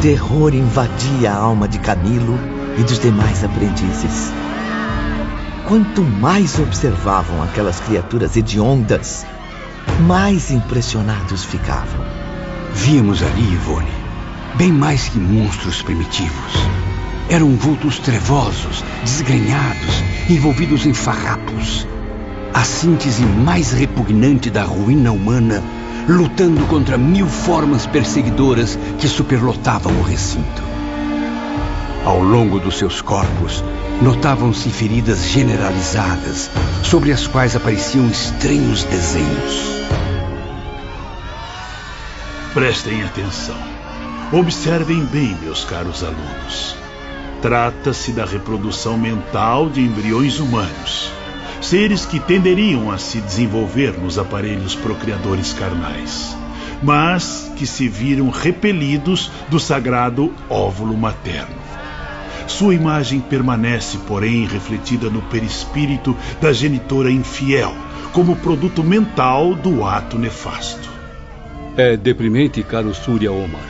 terror invadia a alma de Camilo e dos demais aprendizes. Quanto mais observavam aquelas criaturas hediondas, mais impressionados ficavam. Víamos ali, Ivone, bem mais que monstros primitivos. Eram vultos trevosos, desgrenhados, envolvidos em farrapos. A síntese mais repugnante da ruína humana, lutando contra 1000 formas perseguidoras que superlotavam o recinto. Ao longo dos seus corpos, notavam-se feridas generalizadas, sobre as quais apareciam estranhos desenhos. Prestem atenção. Observem bem, meus caros alunos. Trata-se da reprodução mental de embriões humanos, seres que tenderiam a se desenvolver nos aparelhos procriadores carnais, mas que se viram repelidos do sagrado óvulo materno. Sua imagem permanece, porém, refletida no perispírito da genitora infiel, como produto mental do ato nefasto. É deprimente, caro Surya Omar.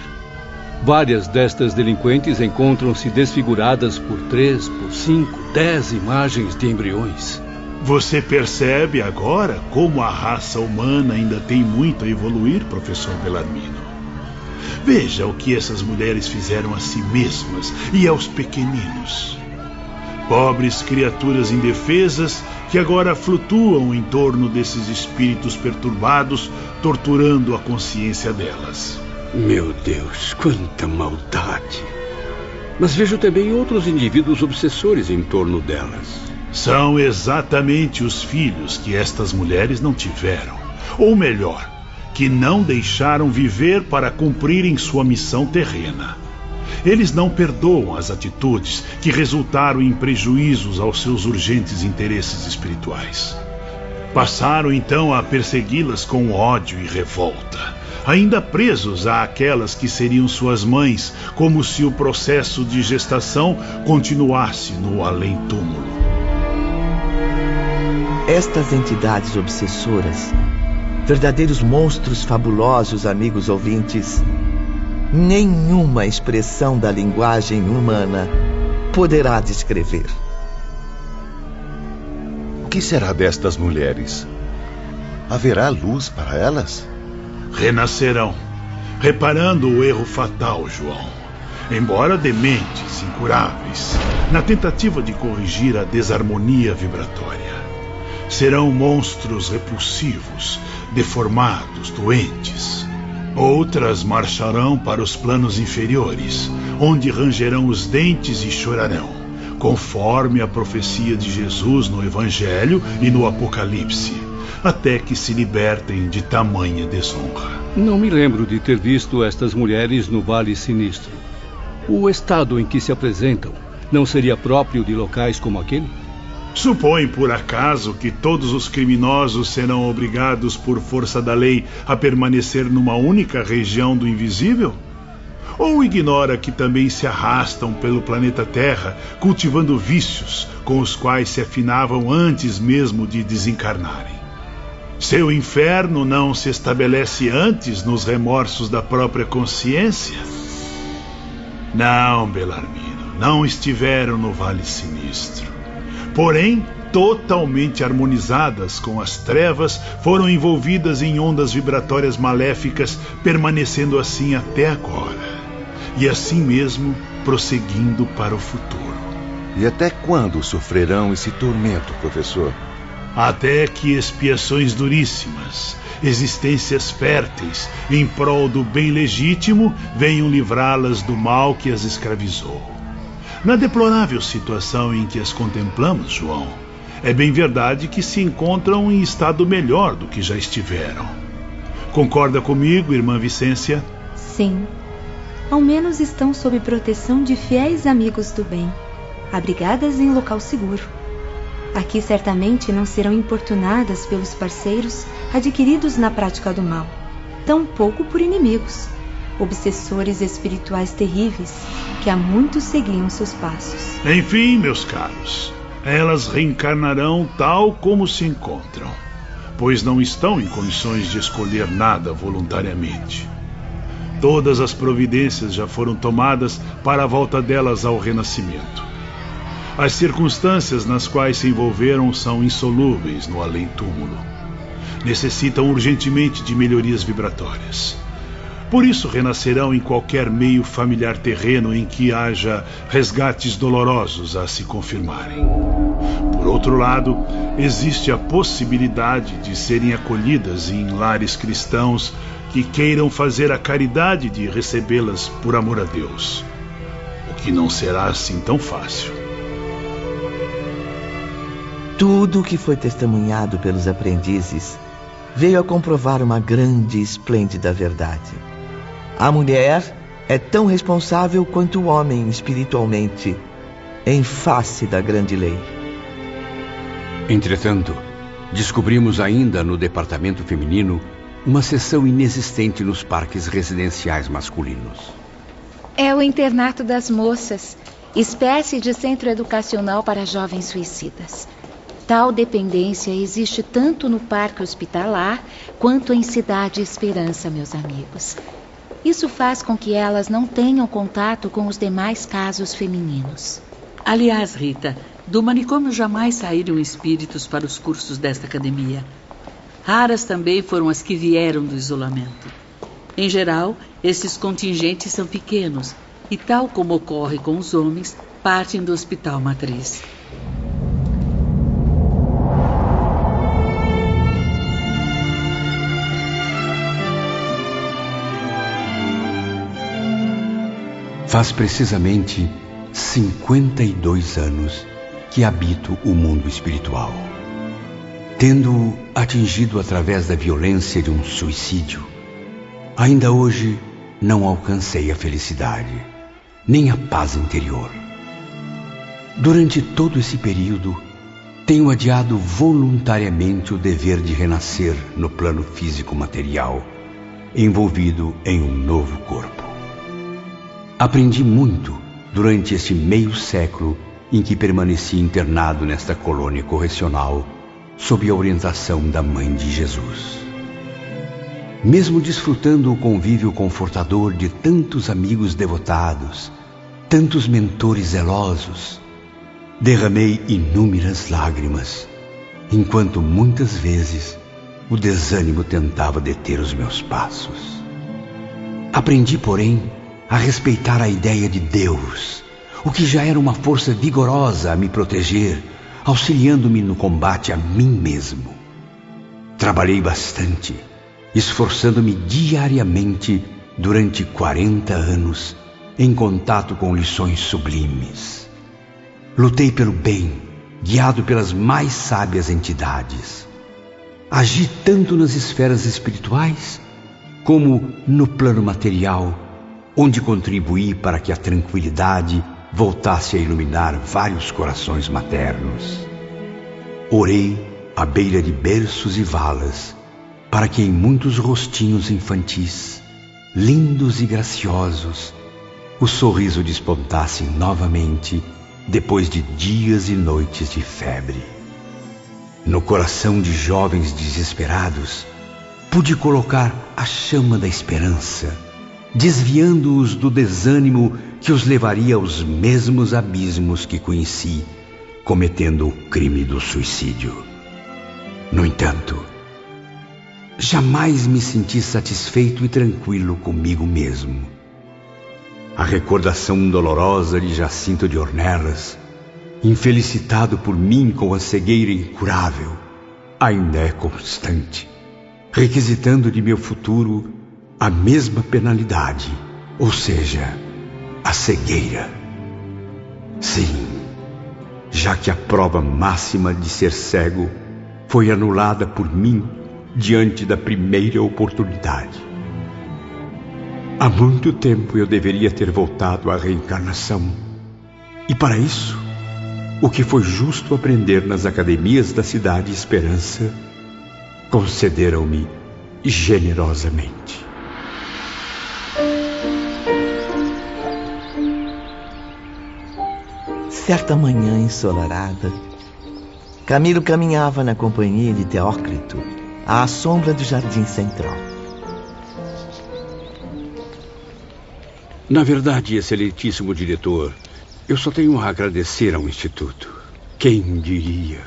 Várias destas delinquentes encontram-se desfiguradas por 3, por 5, 10 imagens de embriões. Você percebe agora como a raça humana ainda tem muito a evoluir, professor Bellarmino. Veja o que essas mulheres fizeram a si mesmas e aos pequeninos. Pobres criaturas indefesas que agora flutuam em torno desses espíritos perturbados, torturando a consciência delas. Meu Deus, quanta maldade! Mas vejo também outros indivíduos obsessores em torno delas. São exatamente os filhos que estas mulheres não tiveram. Ou melhor, que não deixaram viver para cumprirem sua missão terrena. Eles não perdoam as atitudes que resultaram em prejuízos aos seus urgentes interesses espirituais. Passaram então a persegui-las com ódio e revolta, ainda presos àquelas que seriam suas mães, como se o processo de gestação continuasse no além-túmulo. Estas entidades obsessoras, verdadeiros monstros fabulosos, amigos ouvintes, nenhuma expressão da linguagem humana poderá descrever. O que será destas mulheres? Haverá luz para elas? Renascerão, reparando o erro fatal, João. Embora dementes, incuráveis, na tentativa de corrigir a desarmonia vibratória. Serão monstros repulsivos, deformados, doentes. Outras marcharão para os planos inferiores, onde rangerão os dentes e chorarão, conforme a profecia de Jesus no Evangelho e no Apocalipse, até que se libertem de tamanha desonra. Não me lembro de ter visto estas mulheres no Vale Sinistro. O estado em que se apresentam não seria próprio de locais como aquele? Supõe, por acaso, que todos os criminosos serão obrigados por força da lei a permanecer numa única região do invisível? Ou ignora que também se arrastam pelo planeta Terra, cultivando vícios com os quais se afinavam antes mesmo de desencarnarem? Seu inferno não se estabelece antes nos remorsos da própria consciência? Não, Bellarmino, não estiveram no Vale Sinistro. Porém, totalmente harmonizadas com as trevas, foram envolvidas em ondas vibratórias maléficas, permanecendo assim até agora. E assim mesmo, prosseguindo para o futuro. E até quando sofrerão esse tormento, professor? Até que expiações duríssimas, existências férteis, em prol do bem legítimo, venham livrá-las do mal que as escravizou. Na deplorável situação em que as contemplamos, João, é bem verdade que se encontram em estado melhor do que já estiveram. Concorda comigo, irmã Vicência? Sim. Ao menos estão sob proteção de fiéis amigos do bem, abrigadas em local seguro. Aqui certamente não serão importunadas pelos parceiros adquiridos na prática do mal, tampouco por inimigos, obsessores espirituais terríveis que há muito seguiam seus passos. Enfim, meus caros, elas reencarnarão tal como se encontram, pois não estão em condições de escolher nada voluntariamente. Todas as providências já foram tomadas para a volta delas ao renascimento. As circunstâncias nas quais se envolveram são insolúveis no além-túmulo. Necessitam urgentemente de melhorias vibratórias. Por isso renascerão em qualquer meio familiar terreno em que haja resgates dolorosos a se confirmarem. Por outro lado, existe a possibilidade de serem acolhidas em lares cristãos que queiram fazer a caridade de recebê-las por amor a Deus, o que não será assim tão fácil. Tudo o que foi testemunhado pelos aprendizes veio a comprovar uma grande e esplêndida verdade. A mulher é tão responsável quanto o homem espiritualmente, em face da grande lei. Entretanto, descobrimos ainda no departamento feminino uma seção inexistente nos parques residenciais masculinos. É o internato das moças, espécie de centro educacional para jovens suicidas. Tal dependência existe tanto no parque hospitalar quanto em Cidade Esperança, meus amigos. Isso faz com que elas não tenham contato com os demais casos femininos. Aliás, Rita, do manicômio jamais saíram espíritos para os cursos desta academia. Raras também foram as que vieram do isolamento. Em geral, esses contingentes são pequenos e, tal como ocorre com os homens, partem do hospital matriz. Faz precisamente 52 anos que habito o mundo espiritual. Tendo-o atingido através da violência de um suicídio, ainda hoje não alcancei a felicidade, nem a paz interior. Durante todo esse período, tenho adiado voluntariamente o dever de renascer no plano físico-material, envolvido em um novo corpo. Aprendi muito durante este meio século em que permaneci internado nesta colônia correcional, sob a orientação da Mãe de Jesus. Mesmo desfrutando o convívio confortador de tantos amigos devotados, tantos mentores zelosos, derramei inúmeras lágrimas, enquanto muitas vezes o desânimo tentava deter os meus passos. Aprendi, porém, a respeitar a ideia de Deus, o que já era uma força vigorosa a me proteger, auxiliando-me no combate a mim mesmo. Trabalhei bastante, esforçando-me diariamente durante 40 anos em contato com lições sublimes. Lutei pelo bem, guiado pelas mais sábias entidades. Agi tanto nas esferas espirituais como no plano material, onde contribuí para que a tranquilidade voltasse a iluminar vários corações maternos. Orei à beira de berços e valas, para que em muitos rostinhos infantis, lindos e graciosos, o sorriso despontasse novamente depois de dias e noites de febre. No coração de jovens desesperados, pude colocar a chama da esperança, desviando-os do desânimo que os levaria aos mesmos abismos que conheci, cometendo o crime do suicídio. No entanto, jamais me senti satisfeito e tranquilo comigo mesmo. A recordação dolorosa de Jacinto de Ornelas, infelicitado por mim com a cegueira incurável, ainda é constante, requisitando de meu futuro a mesma penalidade, ou seja, a cegueira. Sim, já que a prova máxima de ser cego foi anulada por mim diante da primeira oportunidade. Há muito tempo eu deveria ter voltado à reencarnação, e para isso, o que foi justo aprender nas academias da Cidade Esperança, concederam-me generosamente. Certa manhã ensolarada, Camilo caminhava na companhia de Teócrito à sombra do jardim central. Na verdade, excelentíssimo diretor, eu só tenho a agradecer ao Instituto. Quem diria?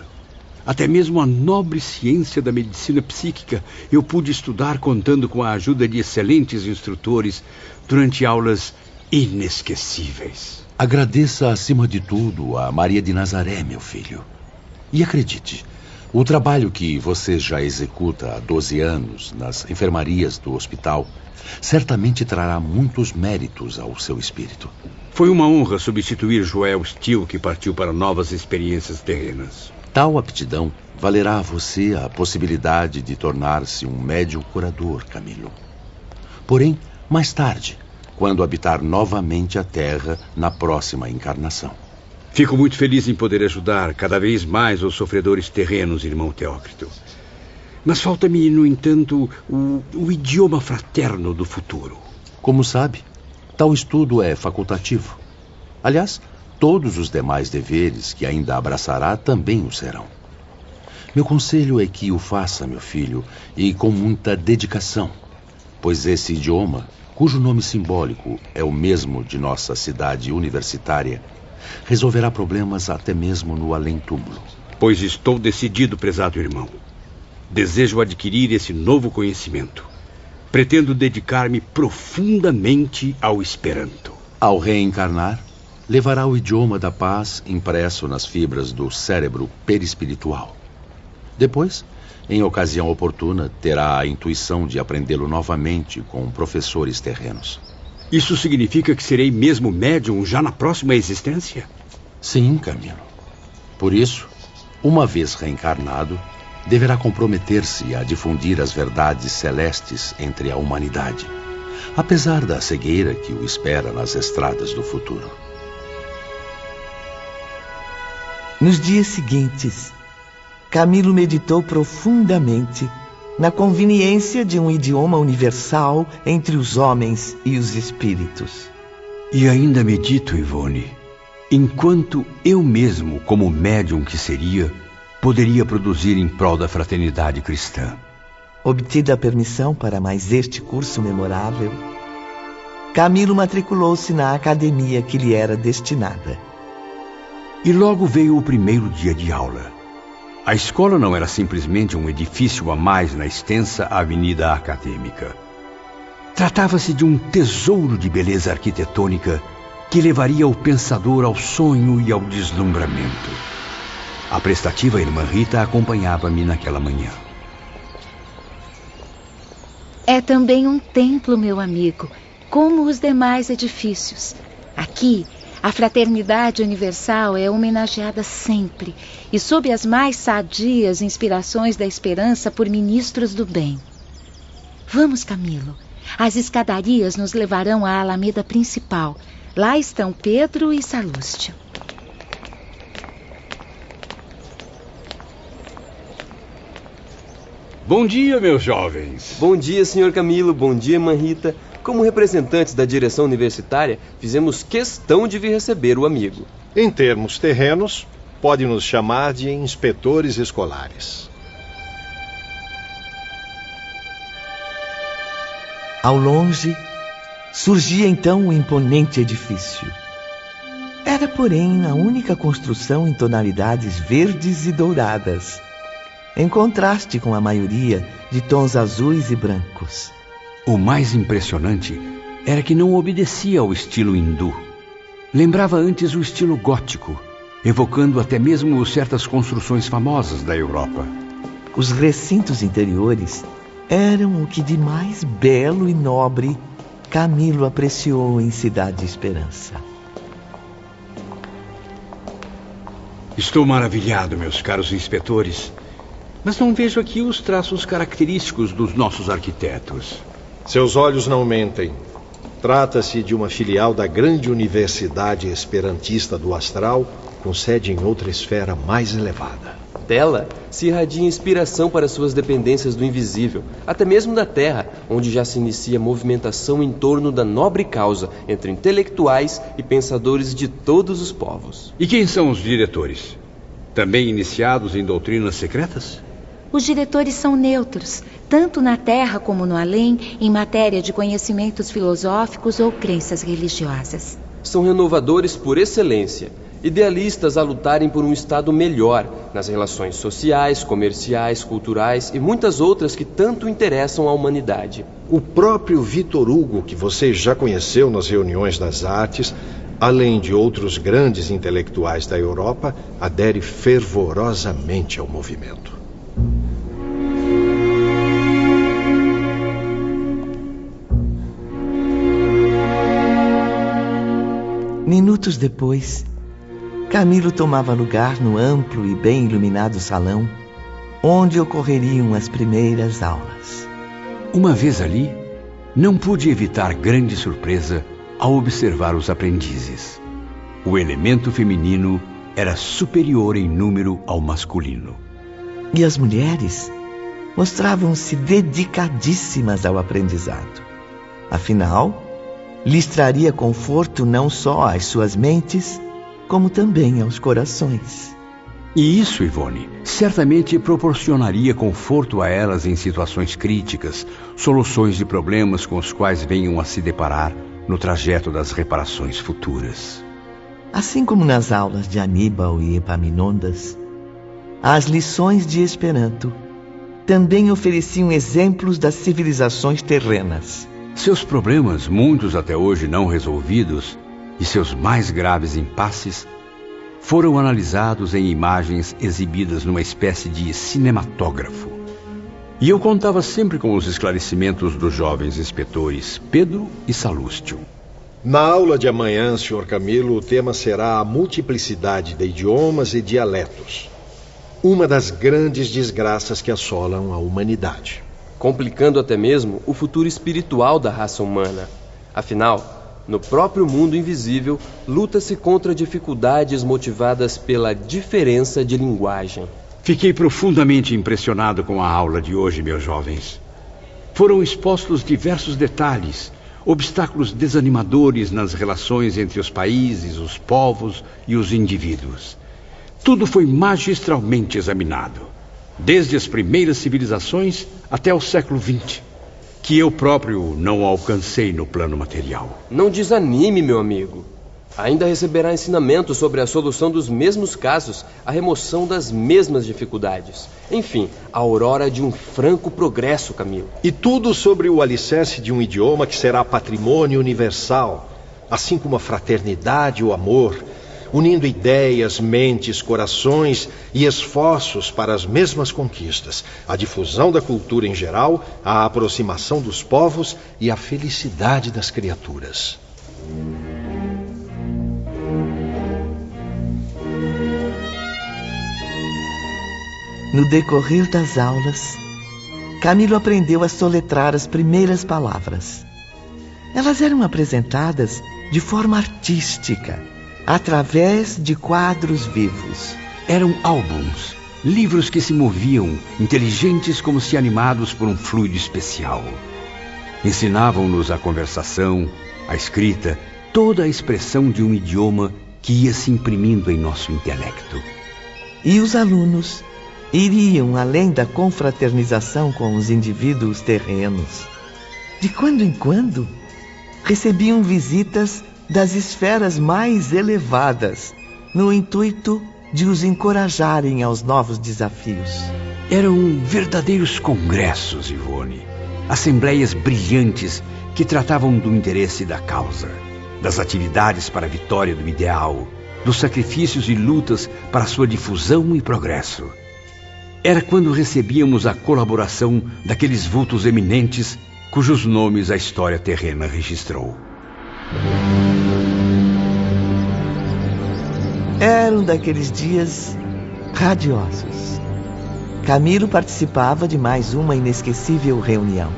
Até mesmo a nobre ciência da medicina psíquica eu pude estudar contando com a ajuda de excelentes instrutores durante aulas inesquecíveis. Agradeça acima de tudo a Maria de Nazaré, meu filho. E acredite, o trabalho que você já executa há 12 anos nas enfermarias do hospital certamente trará muitos méritos ao seu espírito. Foi uma honra substituir Joel Steele, que partiu para novas experiências terrenas. Tal aptidão valerá a você a possibilidade de tornar-se um médium curador, Camilo. Porém, mais tarde, quando habitar novamente a Terra na próxima encarnação. Fico muito feliz em poder ajudar cada vez mais os sofredores terrenos, irmão Teócrito. Mas falta-me, no entanto, o idioma fraterno do futuro. Como sabe, tal estudo é facultativo. Aliás, todos os demais deveres que ainda abraçará também o serão. Meu conselho é que o faça, meu filho, e com muita dedicação, pois esse idioma, cujo nome simbólico é o mesmo de nossa cidade universitária, resolverá problemas até mesmo no além-túmulo. Pois estou decidido, prezado irmão. Desejo adquirir esse novo conhecimento. Pretendo dedicar-me profundamente ao Esperanto. Ao reencarnar, levará o idioma da paz impresso nas fibras do cérebro perispiritual. Depois, em ocasião oportuna, terá a intuição de aprendê-lo novamente com professores terrenos. Isso significa que serei mesmo médium já na próxima existência? Sim, Camilo. Por isso, uma vez reencarnado, deverá comprometer-se a difundir as verdades celestes entre a humanidade, apesar da cegueira que o espera nas estradas do futuro. Nos dias seguintes, Camilo meditou profundamente na conveniência de um idioma universal entre os homens e os espíritos. E ainda medito, Ivone, enquanto eu mesmo, como médium que seria, poderia produzir em prol da fraternidade cristã. Obtida a permissão para mais este curso memorável, Camilo matriculou-se na academia que lhe era destinada. E logo veio o primeiro dia de aula. A escola não era simplesmente um edifício a mais na extensa avenida acadêmica. Tratava-se de um tesouro de beleza arquitetônica que levaria o pensador ao sonho e ao deslumbramento. A prestativa irmã Rita acompanhava-me naquela manhã. É também um templo, meu amigo, como os demais edifícios. Aqui, a fraternidade universal é homenageada sempre e sob as mais sadias inspirações da esperança por ministros do bem. Vamos, Camilo. As escadarias nos levarão à alameda principal. Lá estão Pedro e Salúcio. Bom dia, meus jovens. Bom dia, senhor Camilo. Bom dia, irmã Rita. Como representantes da direção universitária, fizemos questão de vir receber o amigo. Em termos terrenos, pode nos chamar de inspetores escolares. Ao longe, surgia então um imponente edifício. Era, porém, a única construção em tonalidades verdes e douradas, em contraste com a maioria de tons azuis e brancos. O mais impressionante era que não obedecia ao estilo hindu. Lembrava antes o estilo gótico, evocando até mesmo certas construções famosas da Europa. Os recintos interiores eram o que de mais belo e nobre Camilo apreciou em Cidade Esperança. Estou maravilhado, meus caros inspetores, mas não vejo aqui os traços característicos dos nossos arquitetos. Seus olhos não mentem. Trata-se de uma filial da grande Universidade Esperantista do Astral, com sede em outra esfera mais elevada. Dela se irradia inspiração para suas dependências do invisível, até mesmo da Terra, onde já se inicia movimentação em torno da nobre causa entre intelectuais e pensadores de todos os povos. E quem são os diretores? Também iniciados em doutrinas secretas? os diretores são neutros, tanto na Terra como no além, em matéria de conhecimentos filosóficos ou crenças religiosas. São renovadores por excelência, idealistas a lutarem por um estado melhor nas relações sociais, comerciais, culturais e muitas outras que tanto interessam à humanidade. O próprio Victor Hugo, que você já conheceu nas reuniões das artes, além de outros grandes intelectuais da Europa, adere fervorosamente ao movimento. Minutos depois, Camilo tomava lugar no amplo e bem iluminado salão, onde ocorreriam as primeiras aulas. Uma vez ali, não pude evitar grande surpresa ao observar os aprendizes. O elemento feminino era superior em número ao masculino. E as mulheres mostravam-se dedicadíssimas ao aprendizado. Afinal, lhes traria conforto não só às suas mentes, como também aos corações. E isso, Ivone, certamente proporcionaria conforto a elas em situações críticas, soluções de problemas com os quais venham a se deparar no trajeto das reparações futuras. Assim como nas aulas de Aníbal e Epaminondas, as lições de Esperanto também ofereciam exemplos das civilizações terrenas. Seus problemas, muitos até hoje não resolvidos, e seus mais graves impasses, foram analisados em imagens exibidas numa espécie de cinematógrafo. E eu contava sempre com os esclarecimentos dos jovens inspetores Pedro e Salústio. Na aula de amanhã, Sr. Camilo, o tema será a multiplicidade de idiomas e dialetos. Uma das grandes desgraças que assolam a humanidade. Complicando até mesmo o futuro espiritual da raça humana. Afinal, no próprio mundo invisível, luta-se contra dificuldades motivadas pela diferença de linguagem. Fiquei profundamente impressionado com a aula de hoje, meus jovens. Foram expostos diversos detalhes, obstáculos desanimadores nas relações entre os países, os povos e os indivíduos. Tudo foi magistralmente examinado, desde as primeiras civilizações até o século XX, que eu próprio não alcancei no plano material. Não desanime, meu amigo. Ainda receberá ensinamentos sobre a solução dos mesmos casos, a remoção das mesmas dificuldades. Enfim, a aurora de um franco progresso, Camilo. E tudo sobre o alicerce de um idioma que será patrimônio universal, assim como a fraternidade e o amor, unindo ideias, mentes, corações e esforços para as mesmas conquistas, a difusão da cultura em geral, a aproximação dos povos e a felicidade das criaturas. No decorrer das aulas, Camilo aprendeu a soletrar as primeiras palavras. Elas eram apresentadas de forma artística, através de quadros vivos. Eram álbuns, livros que se moviam, inteligentes como se animados por um fluido especial. Ensinavam-nos a conversação, a escrita, toda a expressão de um idioma que ia se imprimindo em nosso intelecto. E os alunos iriam além da confraternização com os indivíduos terrenos. De quando em quando, recebiam visitas das esferas mais elevadas, no intuito de os encorajarem aos novos desafios. Eram verdadeiros congressos, Ivone. Assembleias brilhantes que tratavam do interesse da causa, das atividades para a vitória do ideal, dos sacrifícios e lutas para sua difusão e progresso. Era quando recebíamos a colaboração daqueles vultos eminentes cujos nomes a história terrena registrou. Eram daqueles dias radiosos. Camilo participava de mais uma inesquecível reunião.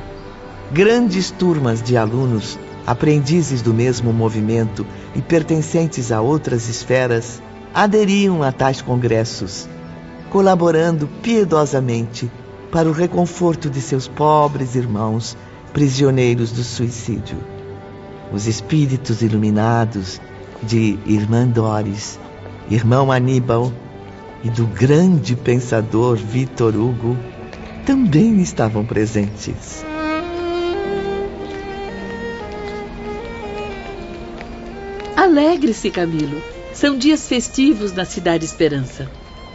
Grandes turmas de alunos, aprendizes do mesmo movimento e pertencentes a outras esferas, aderiam a tais congressos, colaborando piedosamente para o reconforto de seus pobres irmãos prisioneiros do suicídio. Os espíritos iluminados de Irmã Doris, Irmão Aníbal e do grande pensador Victor Hugo também estavam presentes. Alegre-se, Camilo. São dias festivos na Cidade Esperança.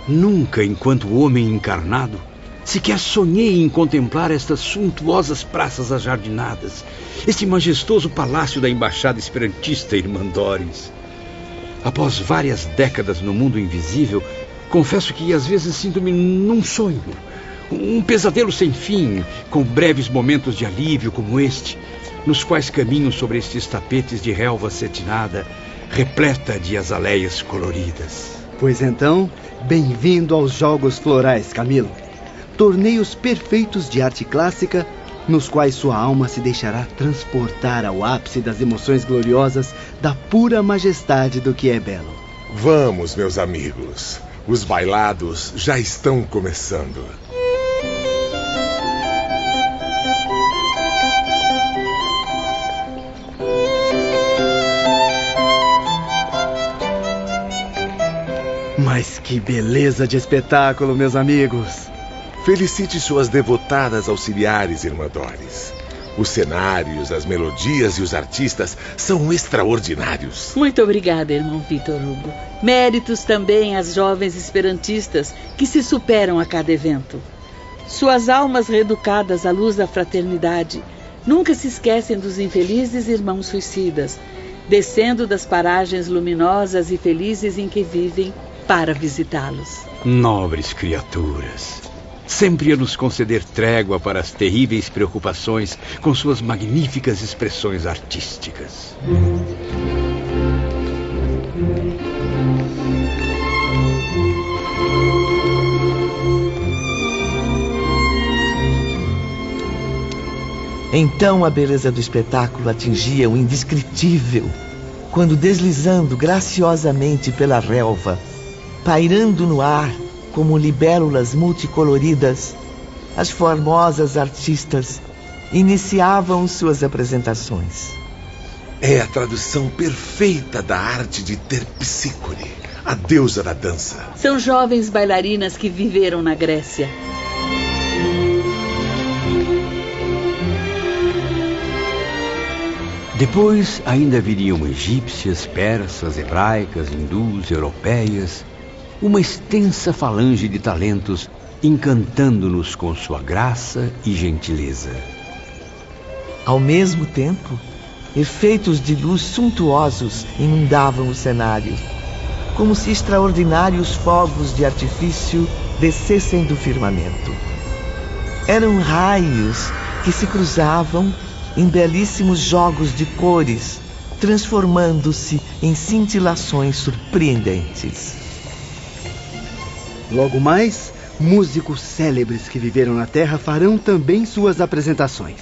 Nunca, enquanto homem encarnado, sequer sonhei em contemplar estas suntuosas praças ajardinadas, este majestoso palácio da Embaixada Esperantista Irmandores. Após várias décadas no mundo invisível, confesso que às vezes sinto-me num sonho, um pesadelo sem fim, com breves momentos de alívio como este, nos quais caminho sobre estes tapetes de relva cetinada, repleta de azaleias coloridas. Pois então, bem-vindo aos Jogos Florais, Camilo. Torneios perfeitos de arte clássica, nos quais sua alma se deixará transportar ao ápice das emoções gloriosas da pura majestade do que é belo. Vamos, meus amigos. Os bailados já estão começando. Mas que beleza de espetáculo, meus amigos! Felicite suas devotadas auxiliares, Irmandores. Os cenários, as melodias e os artistas são extraordinários. Muito obrigada, irmão Vitor Hugo. Méritos também às jovens esperantistas que se superam a cada evento. Suas almas reeducadas à luz da fraternidade nunca se esquecem dos infelizes irmãos suicidas, descendo das paragens luminosas e felizes em que vivem para visitá-los. Nobres criaturas, sempre a nos conceder trégua para as terríveis preocupações com suas magníficas expressões artísticas. Então a beleza do espetáculo atingia o indescritível, quando deslizando graciosamente pela relva, pairando no ar como libélulas multicoloridas, as formosas artistas iniciavam suas apresentações. É a tradução perfeita da arte de Terpsícore, a deusa da dança. São jovens bailarinas que viveram na Grécia. Depois ainda viriam egípcias, persas, hebraicas, hindus, europeias, uma extensa falange de talentos encantando-nos com sua graça e gentileza. Ao mesmo tempo, efeitos de luz suntuosos inundavam o cenário, como se extraordinários fogos de artifício descessem do firmamento. Eram raios que se cruzavam em belíssimos jogos de cores, transformando-se em cintilações surpreendentes. Logo mais, músicos célebres que viveram na Terra farão também suas apresentações.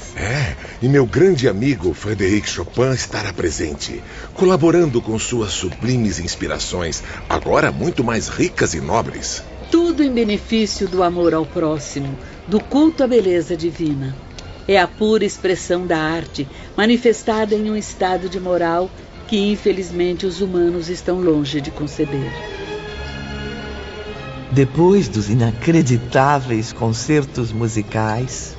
E meu grande amigo Frédéric Chopin estará presente, colaborando com suas sublimes inspirações, agora muito mais ricas e nobres. Tudo em benefício do amor ao próximo, do culto à beleza divina. É a pura expressão da arte, manifestada em um estado de moral que, infelizmente, os humanos estão longe de conceber. Depois dos inacreditáveis concertos musicais...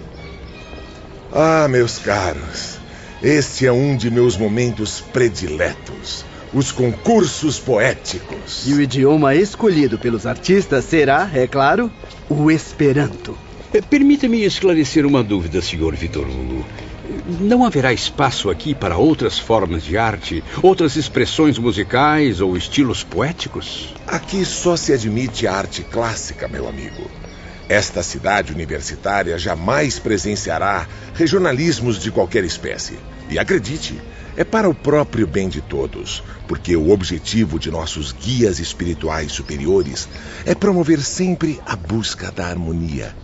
Ah, meus caros, este é um de meus momentos prediletos, os concursos poéticos. E o idioma escolhido pelos artistas será, é claro, o Esperanto. Permita-me esclarecer uma dúvida, Sr. Vitor Hugo. Não haverá espaço aqui para outras formas de arte, outras expressões musicais ou estilos poéticos? Aqui só se admite a arte clássica, meu amigo. Esta cidade universitária jamais presenciará regionalismos de qualquer espécie. E acredite, é para o próprio bem de todos, porque o objetivo de nossos guias espirituais superiores é promover sempre a busca da harmonia.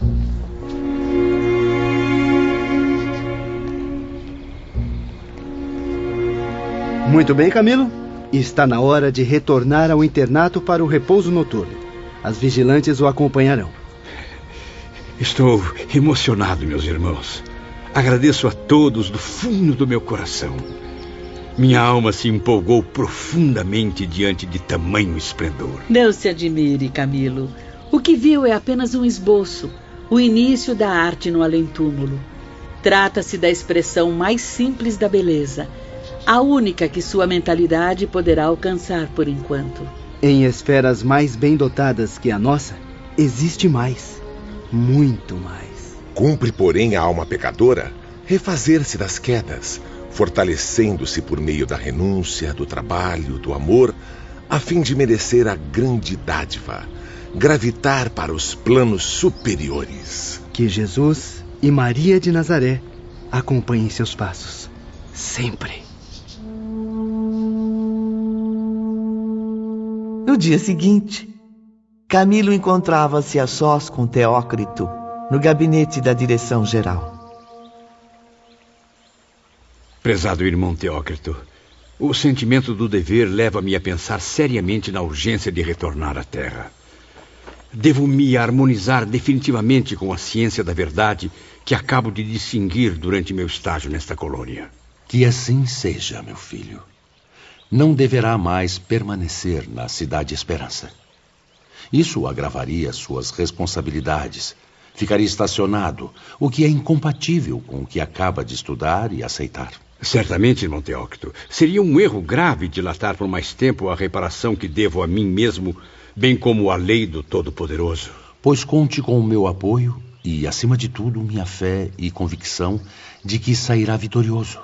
Muito bem, Camilo. Está na hora de retornar ao internato para o repouso noturno. As vigilantes o acompanharão. Estou emocionado, meus irmãos. Agradeço a todos do fundo do meu coração. Minha alma se empolgou profundamente diante de tamanho esplendor. Não se admire, Camilo. O que viu é apenas um esboço, o início da arte no além-túmulo. Trata-se da expressão mais simples da beleza, a única que sua mentalidade poderá alcançar por enquanto. Em esferas mais bem dotadas que a nossa, existe mais, muito mais. Cumpre, porém, à alma pecadora refazer-se das quedas, fortalecendo-se por meio da renúncia, do trabalho, do amor, a fim de merecer a grande dádiva, gravitar para os planos superiores. Que Jesus e Maria de Nazaré acompanhem seus passos, sempre. No dia seguinte, Camilo encontrava-se a sós com Teócrito no gabinete da direção-geral. Prezado irmão Teócrito, o sentimento do dever leva-me a pensar seriamente na urgência de retornar à Terra. Devo me harmonizar definitivamente com a ciência da verdade que acabo de distinguir durante meu estágio nesta colônia. Que assim seja, meu filho. Não deverá mais permanecer na Cidade Esperança. Isso agravaria suas responsabilidades. Ficaria estacionado, o que é incompatível com o que acaba de estudar e aceitar. Certamente, irmão Teócrito. Seria um erro grave dilatar por mais tempo a reparação que devo a mim mesmo, bem como à lei do Todo-Poderoso. Pois conte com o meu apoio e, acima de tudo, minha fé e convicção de que sairá vitorioso.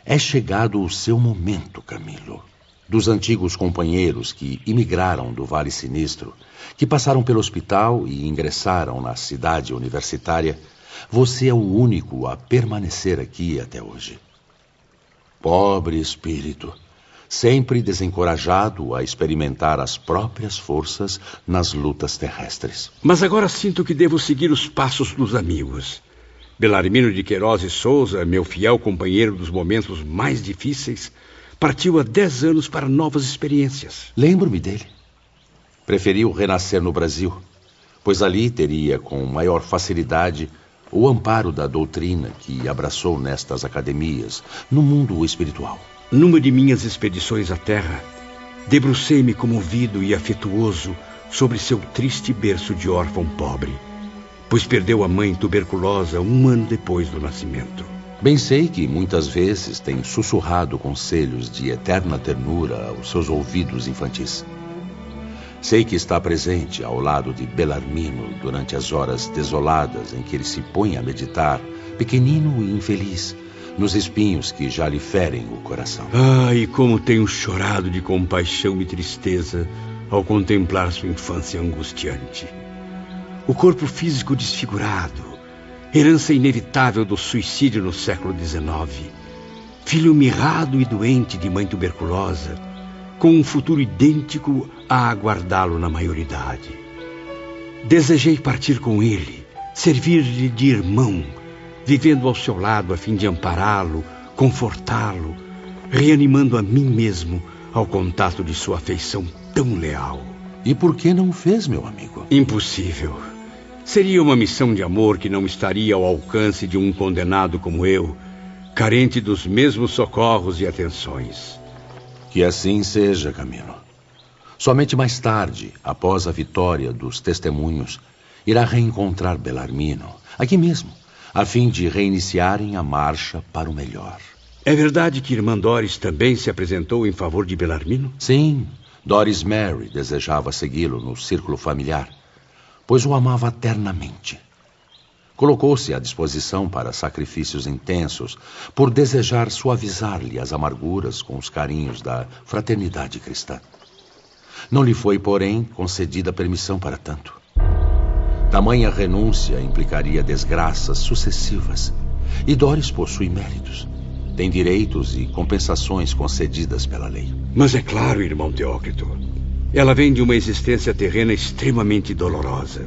É chegado o seu momento, Camilo. Dos antigos companheiros que imigraram do Vale Sinistro, que passaram pelo hospital e ingressaram na cidade universitária, você é o único a permanecer aqui até hoje. Pobre espírito, sempre desencorajado a experimentar as próprias forças nas lutas terrestres. Mas agora sinto que devo seguir os passos dos amigos. Belarmino de Queiroz e Souza, meu fiel companheiro dos momentos mais difíceis, partiu há 10 anos para novas experiências. Lembro-me dele. Preferiu renascer no Brasil, pois ali teria com maior facilidade o amparo da doutrina que abraçou nestas academias, no mundo espiritual. Numa de minhas expedições à Terra, debrucei-me comovido e afetuoso sobre seu triste berço de órfão pobre, pois perdeu a mãe tuberculosa 1 ano depois do nascimento. Bem sei que muitas vezes tem sussurrado conselhos de eterna ternura aos seus ouvidos infantis. Sei que está presente ao lado de Belarmino durante as horas desoladas em que ele se põe a meditar, pequenino e infeliz, nos espinhos que já lhe ferem o coração. E como tenho chorado de compaixão e tristeza ao contemplar sua infância angustiante. O corpo físico desfigurado, herança inevitável do suicídio no século XIX, filho mirrado e doente de mãe tuberculosa, com um futuro idêntico a aguardá-lo na maioridade. Desejei partir com ele, servir-lhe de irmão, vivendo ao seu lado a fim de ampará-lo, confortá-lo, reanimando a mim mesmo ao contato de sua afeição tão leal. E por que não o fez, meu amigo? Impossível. Seria uma missão de amor que não estaria ao alcance de um condenado como eu, carente dos mesmos socorros e atenções. Que assim seja, Camilo. Somente mais tarde, após a vitória dos testemunhos, irá reencontrar Belarmino, aqui mesmo, a fim de reiniciarem a marcha para o melhor. É verdade que irmã Doris também se apresentou em favor de Belarmino? Sim, Doris Mary desejava segui-lo no círculo familiar, pois o amava ternamente. Colocou-se à disposição para sacrifícios intensos, por desejar suavizar-lhe as amarguras com os carinhos da fraternidade cristã. Não lhe foi, porém, concedida permissão para tanto. Tamanha renúncia implicaria desgraças sucessivas, e Doris possui méritos. Tem direitos e compensações concedidas pela lei. Mas é claro, irmão Teócrito, ela vem de uma existência terrena extremamente dolorosa,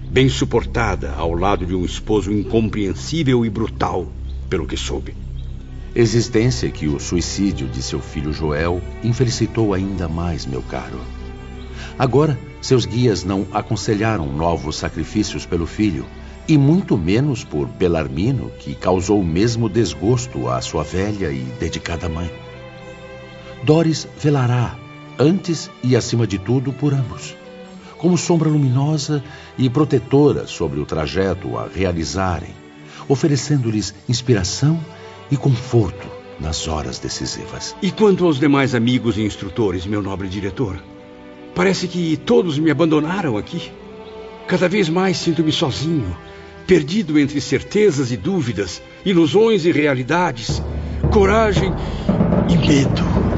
bem suportada ao lado de um esposo incompreensível e brutal, pelo que soube. Existência que o suicídio de seu filho Joel infelicitou ainda mais, meu caro. Agora, seus guias não aconselharam novos sacrifícios pelo filho, e muito menos por Belarmino, que causou o mesmo desgosto à sua velha e dedicada mãe. Doris velará, antes e acima de tudo, por ambos, como sombra luminosa e protetora sobre o trajeto a realizarem, oferecendo-lhes inspiração e conforto nas horas decisivas. E quanto aos demais amigos e instrutores, meu nobre diretor? Parece que todos me abandonaram aqui. Cada vez mais sinto-me sozinho, perdido entre certezas e dúvidas, ilusões e realidades, coragem e medo.